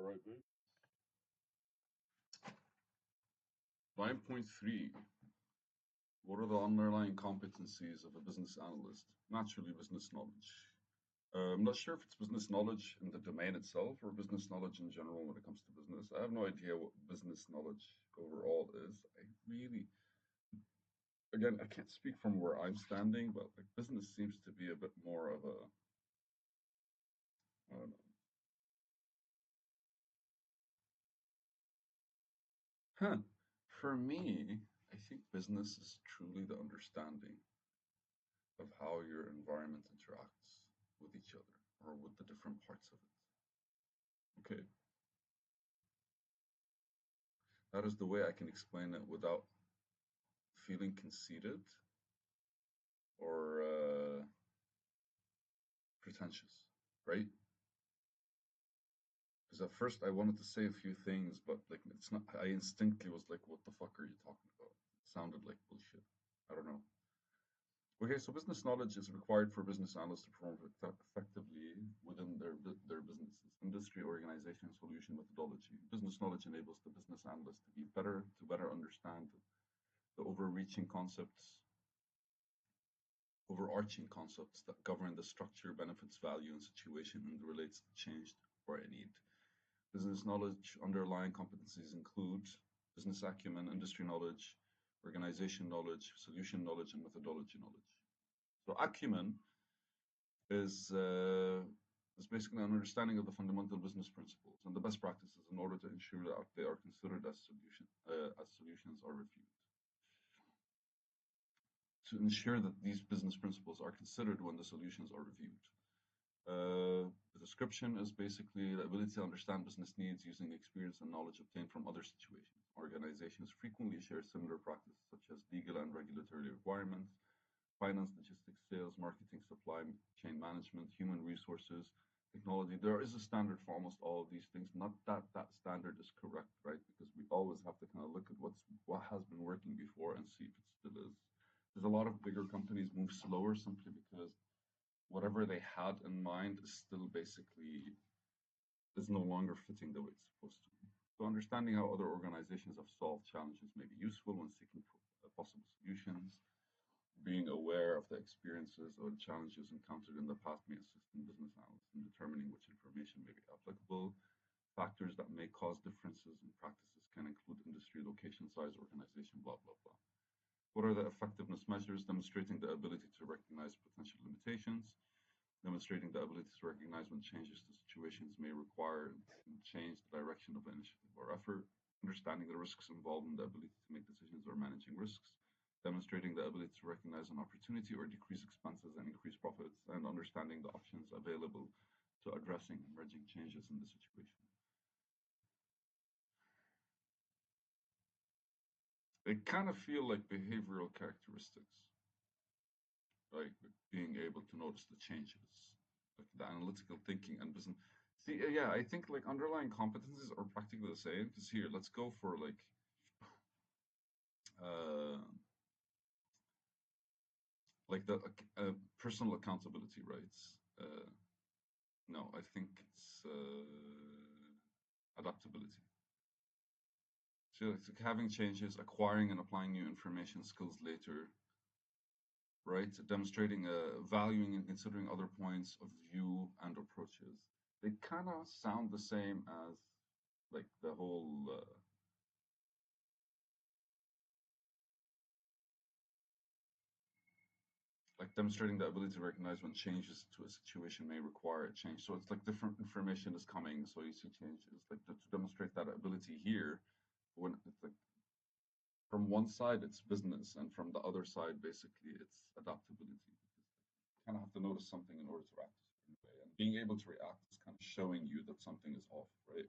right, babe. 9.3. What are the underlying competencies of a business analyst? Naturally, business knowledge. I'm not sure if it's business knowledge in the domain itself or business knowledge in general when it comes to business. I have no idea what business knowledge overall is. Again, I can't speak from where I'm standing, but like business seems to be a bit more of a, I don't know. Huh. For me, I think business is truly the understanding of how your environment interacts with each other or with the different parts of it. Okay, that is the way I can explain it without feeling conceited or pretentious, right? Because at first I wanted to say a few things, but like it's not. I instinctively was like, "What the fuck are you talking about?" It sounded like bullshit. I don't know. Okay, so business knowledge is required for business analysts to perform effectively within their businesses, industry, organization, solution methodology. Business knowledge enables the business analyst to better understand the overarching concepts that govern the structure, benefits, value, and situation and relates to change or a need. Business knowledge underlying competencies include business acumen, industry knowledge, organization knowledge, solution knowledge, and methodology knowledge. So acumen is uh, is basically an understanding of the fundamental business principles and the best practices in order to ensure that they are considered as solutions are reviewed. To ensure that these business principles are considered when the solutions are reviewed. The description is basically the ability to understand business needs using experience and knowledge obtained from other situations. Organizations frequently share similar practices such as legal and regulatory requirements, finance, logistics, sales, marketing, supply chain management, human resources, technology. There is a standard for almost all of these things. Not that that standard is correct, right? Because we always have to kind of look at what has been working before and see if it still is. There's a lot of bigger companies move slower simply because whatever they had in mind is still basically is no longer fitting the way it's supposed to be. So understanding how other organizations have solved challenges may be useful when seeking possible solutions. Being aware of the experiences or challenges encountered in the past may assist in business analysts in determining which information may be applicable. Factors that may cause differences in practices can include industry, location, size, organization, blah, blah, blah. What are the effectiveness measures? Demonstrating the ability to recognize potential limitations, demonstrating the ability to recognize when changes to situations may require and change the direction of initiative or effort, understanding the risks involved in the ability to make decisions or managing risks, demonstrating the ability to recognize an opportunity or decrease expenses and increase profits, and understanding the options available to addressing emerging changes in the situation. They kind of feel like behavioral characteristics, right? Like being able to notice the changes, like the analytical thinking and business. See, yeah, I think like underlying competencies are practically the same. Because here, let's go for uh, like the personal accountability, right? No, I think it's adaptability. So it's like having changes, acquiring and applying new information skills later, right? Demonstrating valuing and considering other points of view and approaches. They kind of sound the same as like the whole like demonstrating the ability to recognize when changes to a situation may require a change. So it's like different information is coming, so you see changes. Like to demonstrate that ability here, when it's like from one side it's business, and from the other side basically it's adaptability. Because you kind of have to notice something in order to act a certain way, and being able to react is kind of showing you that something is off, right?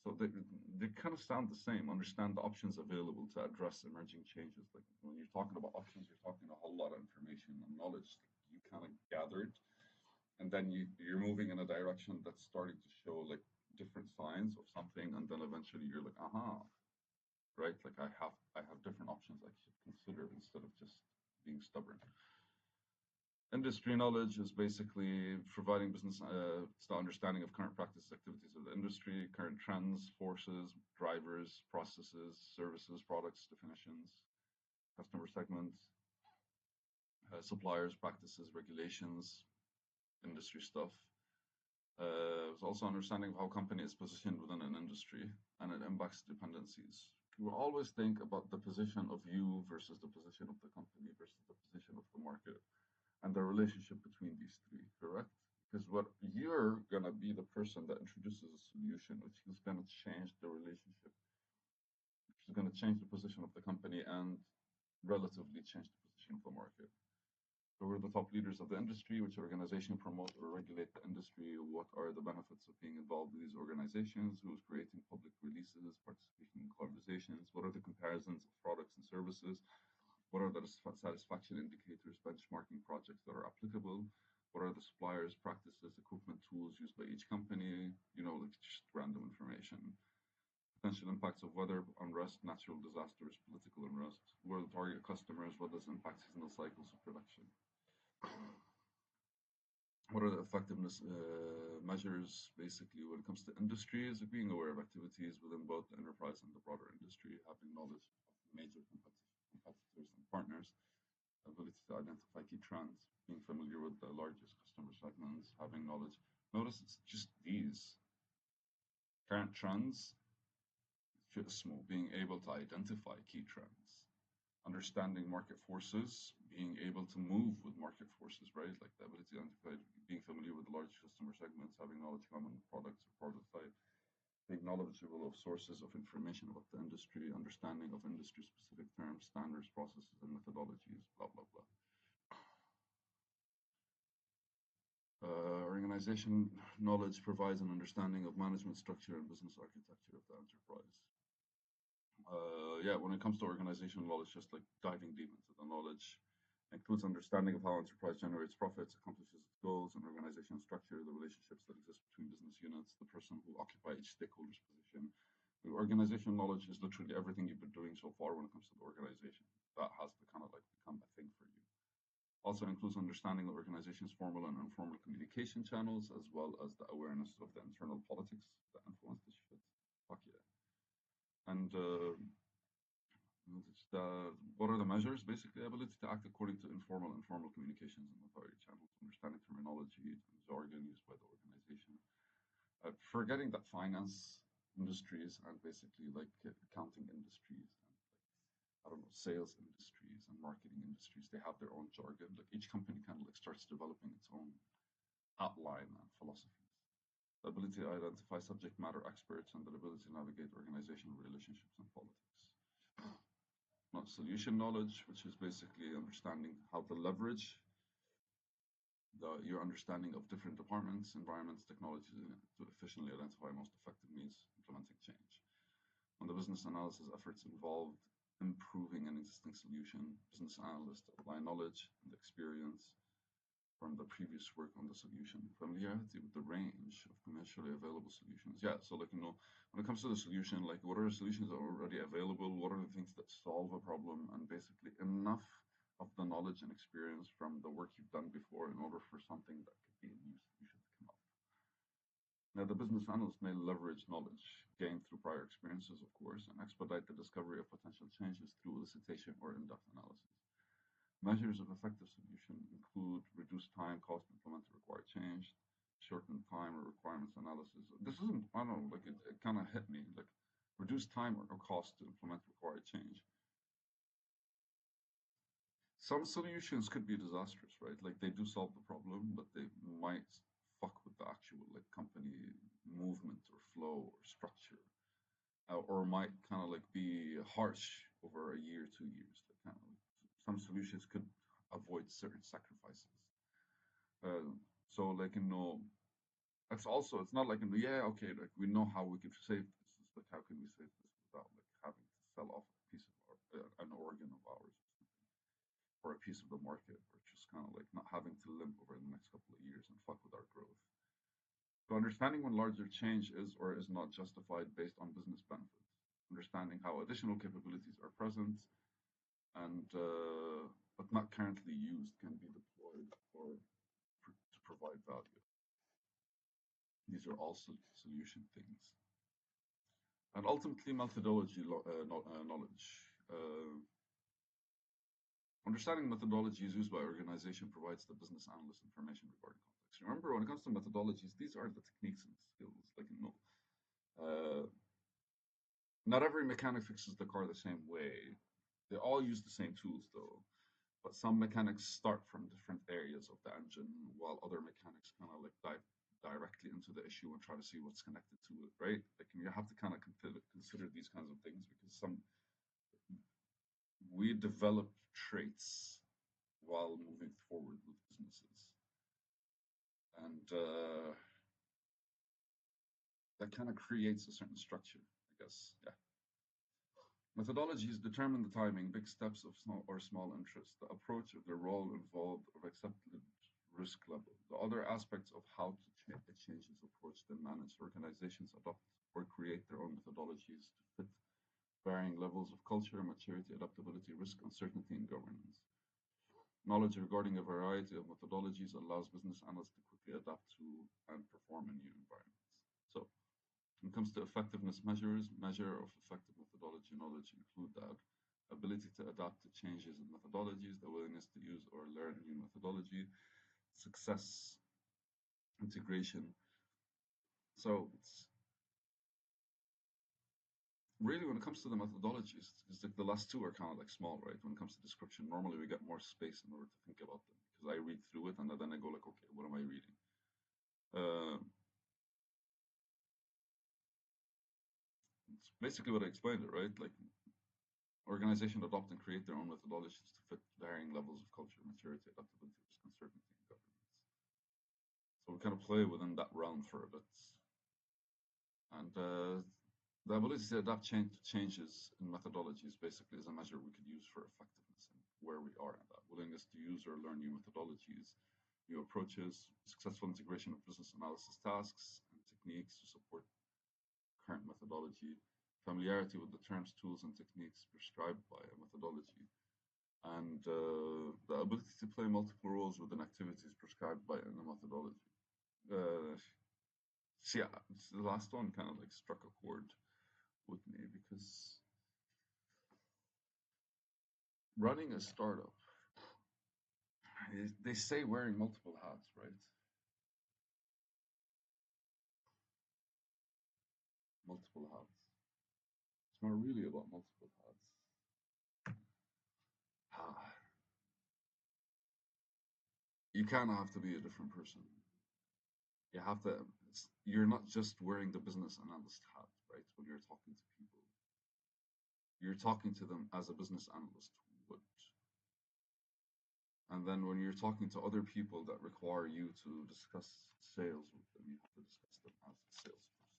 So they kind of sound the same. Understand the options available to address emerging changes. Like when you're talking about options, you're talking a whole lot of information and knowledge that you kind of gathered, and then you're moving in a direction that's starting to show like different signs of something, and then eventually you're like, aha, right? Like I have different options I should consider instead of just being stubborn. Industry knowledge is basically providing business the understanding of current practices, activities of the industry, current trends, forces, drivers, processes, services, products, definitions, customer segments, suppliers, practices, regulations, industry stuff. It's also understanding of how a company is positioned within an industry and it impacts dependencies. We will always think about the position of you versus the position of the company versus the position of the market and the relationship between these three, correct? Because what you're gonna be the person that introduces a solution, which is gonna change the relationship, which is gonna change the position of the company and relatively change the position of the market. So we're the top leaders of the industry. Which organization promote or regulate the industry? What are the benefits of being involved with these organizations? Who's creating public releases, participation in conversations? What are the comparisons of products and services? What are the satisfaction indicators, benchmarking projects that are applicable? What are the suppliers, practices, equipment, tools used by each company? Like just random information. Potential impacts of weather, unrest, natural disasters, political unrest. Who are the target customers? What does impact seasonal cycles of production? What are the effectiveness measures, basically, when it comes to industries? Being aware of activities within both the enterprise and the broader industry, having knowledge of major competitors and partners, ability to identify key trends, being familiar with the largest customer segments, having knowledge. Notice it's just these current trends, small, being able to identify key trends, understanding market forces, being able to move with market forces, right? Like the ability to identify, being familiar with large customer segments, having knowledge of common products or product type, being knowledgeable of sources of information about the industry, understanding of industry specific terms, standards, processes, and methodologies, blah, blah, blah. Organization knowledge provides an understanding of management structure and business architecture of the enterprise. When it comes to organizational knowledge, just like diving deep into the knowledge, includes understanding of how enterprise generates profits, accomplishes its goals, and organizational structure, the relationships that exist between business units, the person who occupy each stakeholder's position. The organizational knowledge is literally everything you've been doing so far when it comes to the organization. That has to kind of like become a thing for you. Also includes understanding the organization's formal and informal communication channels, as well as the awareness of the internal politics that influence this shit. Fuck yeah. And what are the measures? Basically, ability to act according to informal and formal communications and authority channels, understanding terminology and jargon used by the organization. Forgetting that finance industries and basically like accounting industries and like, I don't know, sales industries and marketing industries, they have their own jargon. Like each company kind of like starts developing its own outline and philosophies. The ability to identify subject matter experts and the ability to navigate organizational relationships and politics. Not solution knowledge, which is basically understanding how to leverage your understanding of different departments, environments, technologies to efficiently identify most effective means implementing change. When the business analysis efforts involved improving an existing solution, business analysts apply knowledge and experience from the previous work on the solution, familiarity with the range of commercially available solutions. Yeah, so like, when it comes to the solution, like what are the solutions that are already available? What are the things that solve a problem? And basically enough of the knowledge and experience from the work you've done before in order for something that could be a new solution to come up. Now, the business analyst may leverage knowledge gained through prior experiences, of course, and expedite the discovery of potential changes through elicitation or in-depth analysis. Measures of effective solution include reduced time, cost to implement the required change, shortened time or requirements analysis. This isn't, I don't know, like it kind of hit me, like reduced time or cost to implement required change. Some solutions could be disastrous, right? Like they do solve the problem, but they might fuck with the actual like company movement or flow or structure, or might kind of like be harsh over a year, 2 years. Like kind of like some solutions could avoid certain sacrifices. So like it's not like yeah, okay, like we know how we could save this. It's like how can we save this without like having to sell off a piece of an organ of ours or something, or a piece of the market, or just kind of like not having to limp over the next couple of years and fuck with our growth. So understanding when larger change is or is not justified based on business benefits, understanding how additional capabilities are present, and but not currently used can be deployed or to provide value. These are also solution things. And ultimately, methodology knowledge. Understanding methodologies used by organization provides the business analyst information regarding context. Remember, when it comes to methodologies, these are the techniques and skills. Uh, not every mechanic fixes the car the same way. They all use the same tools, though. But some mechanics start from different areas of the engine, while other mechanics kind of like dive directly into the issue and try to see what's connected to it, right? Like you have to kind of consider these kinds of things because we develop traits while moving forward with businesses, and that kind of creates a certain structure, I guess. Yeah. Methodologies determine the timing, big steps of small or small interest, the approach of the role involved of accepted risk level. The other aspects of how to change this approach then manage organizations adopt or create their own methodologies to fit varying levels of culture, maturity, adaptability, risk, uncertainty, and governance. Knowledge regarding a variety of methodologies allows business analysts to quickly adapt to and perform in new environments. So, when it comes to effectiveness measures, measure of effective methodology knowledge include that ability to adapt to changes in methodologies, the willingness to use or learn new methodology, success, integration. So it's really when it comes to the methodologies, it's like the last two are kind of like small, right? When it comes to description, normally we get more space in order to think about them because I read through it and then I go like, okay, what am I reading? Uh, it's basically what I explained it, right? Like organization adopt and create their own methodologies to fit varying levels of culture, maturity, adaptability, risk, uncertainty, and governance. So we kind of play within that realm for a bit. And the ability to adapt changes in methodologies basically is a measure we could use for effectiveness and where we are in that. Willingness to use or learn new methodologies, new approaches, successful integration of business analysis tasks and techniques to support current methodology, familiarity with the terms, tools, and techniques prescribed by a methodology, and the ability to play multiple roles within activities prescribed by a methodology. Uh, so yeah, the last one kind of like struck a chord with me because running a startup, they say wearing multiple hats, right? Multiple hats. It's not really about multiple hats. Ah, you kind of have to be a different person. You have to, you're not just wearing the business analyst hat, right? When you're talking to people, you're talking to them as a business analyst would. And then when you're talking to other people that require you to discuss sales with them, you have to discuss them as a salesperson.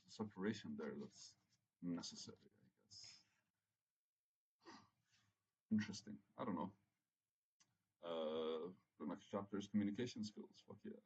There's a separation there that's necessary, I guess. Interesting. I don't know. The next chapter is communication skills. Fuck yeah.